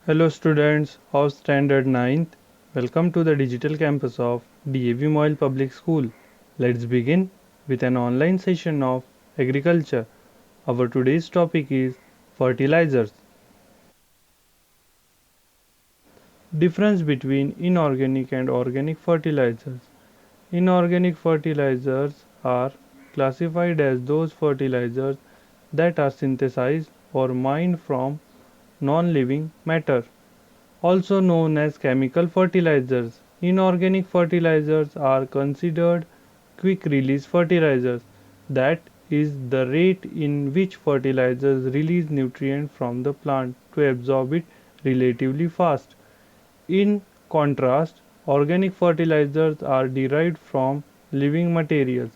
Hello students of Standard 9th. Welcome to the digital campus of DAV Moyle Public School. Let's begin with an online session of agriculture. Our today's topic is fertilizers. Difference between inorganic and organic fertilizers. Inorganic fertilizers are classified as those fertilizers that are synthesized or mined from non-living matter, also known as chemical fertilizers. Inorganic fertilizers are considered quick release fertilizers. That is the rate in which fertilizers release nutrients from the plant to absorb it relatively fast. In contrast, organic fertilizers are derived from living materials.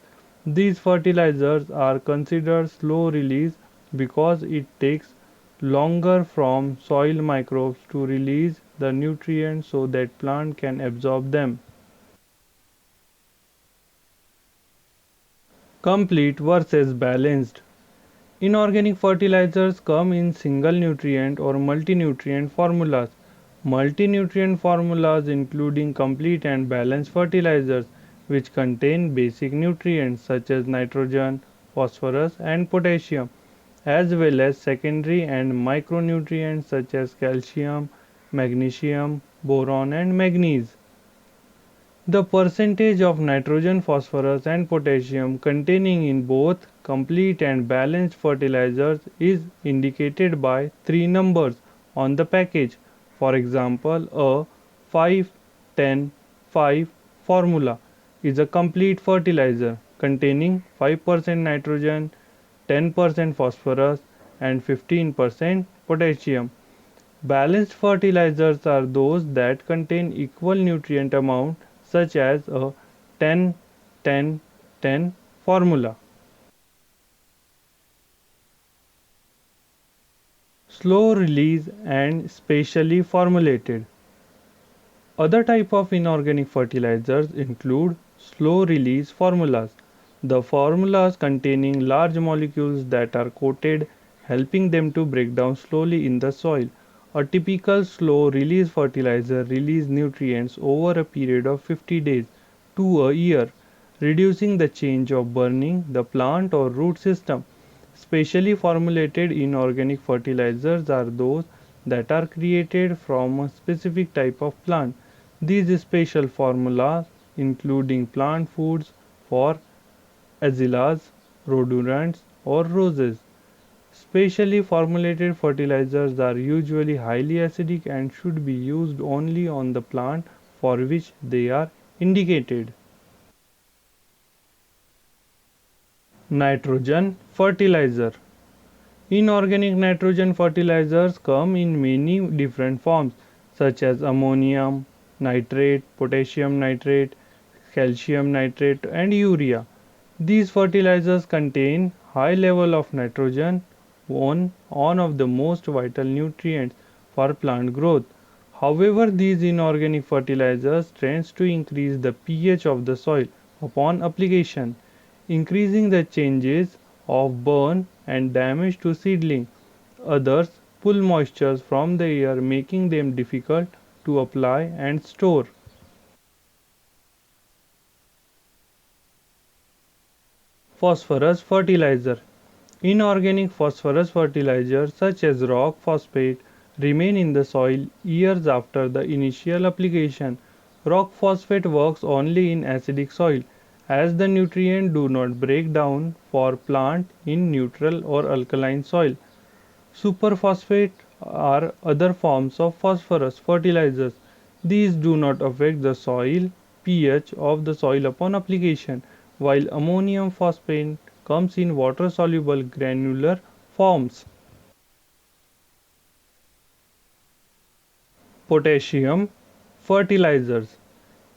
These fertilizers are considered slow release because it takes longer from soil microbes to release the nutrients so that plant can absorb them. Complete versus balanced. Inorganic fertilizers come in single nutrient or multi-nutrient formulas. Multi-nutrient formulas including complete and balanced fertilizers which contain basic nutrients such as nitrogen, phosphorus and potassium, as well as secondary and micronutrients such as calcium, magnesium, boron and manganese. The percentage of nitrogen, phosphorus and potassium containing in both complete and balanced fertilizers is indicated by three numbers on the package. For example, a 5-10-5 formula is a complete fertilizer containing 5% nitrogen, 10% phosphorus and 15% potassium. Balanced fertilizers are those that contain equal nutrient amount such as a 10-10-10 formula. Slow release and specially formulated. Other type of inorganic fertilizers include slow release formulas. The formulas containing large molecules that are coated, helping them to break down slowly in the soil. A typical slow release fertilizer releases nutrients over a period of 50 days to a year, reducing the change of burning the plant or root system. Specially formulated inorganic fertilizers are those that are created from a specific type of plant. These special formulas including plant foods for azaleas, rhododendrons or roses. Specially formulated fertilizers are usually highly acidic and should be used only on the plant for which they are indicated. Nitrogen fertilizer. Inorganic nitrogen fertilizers come in many different forms such as ammonium nitrate, potassium nitrate, calcium nitrate and urea. These fertilizers contain high level of nitrogen, one of the most vital nutrients for plant growth. However, these inorganic fertilizers tend to increase the pH of the soil upon application, increasing the chances of burn and damage to seedling. Others pull moisture from the air, making them difficult to apply and store. Phosphorus fertilizer. Inorganic phosphorus fertilizers such as rock phosphate remain in the soil years after the initial application. Rock phosphate works only in acidic soil as the nutrients do not break down for plant in neutral or alkaline soil. Superphosphate are other forms of phosphorus fertilizers. These do not affect the soil pH of the soil upon application, while ammonium phosphate comes in water soluble granular forms. Potassium fertilizers.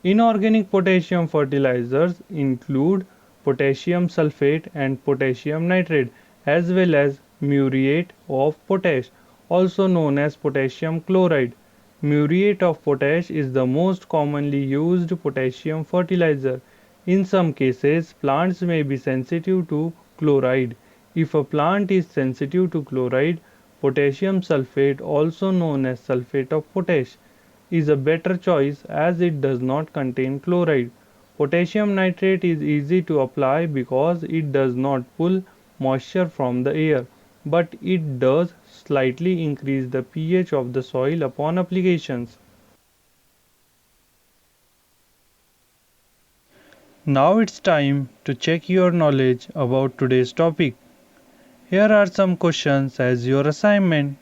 Inorganic potassium fertilizers include potassium sulfate and potassium nitrate as well as muriate of potash, also known as potassium chloride. Muriate of potash is the most commonly used potassium fertilizer. In some cases, plants may be sensitive to chloride. If a plant is sensitive to chloride, Potassium sulfate, also known as sulfate of potash, is a better choice as it does not contain chloride. Potassium nitrate is easy to apply because it does not pull moisture from the air, but it does slightly increase the pH of the soil upon applications. Now it's time to check your knowledge about today's topic. Here are some questions as your assignment.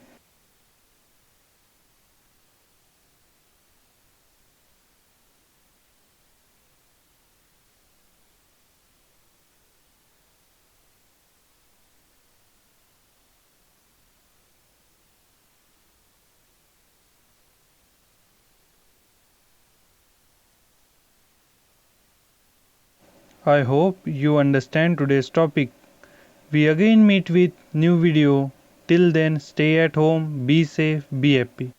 I hope you understand today's topic. We again meet with new video. Till then, stay at home, be safe, be happy.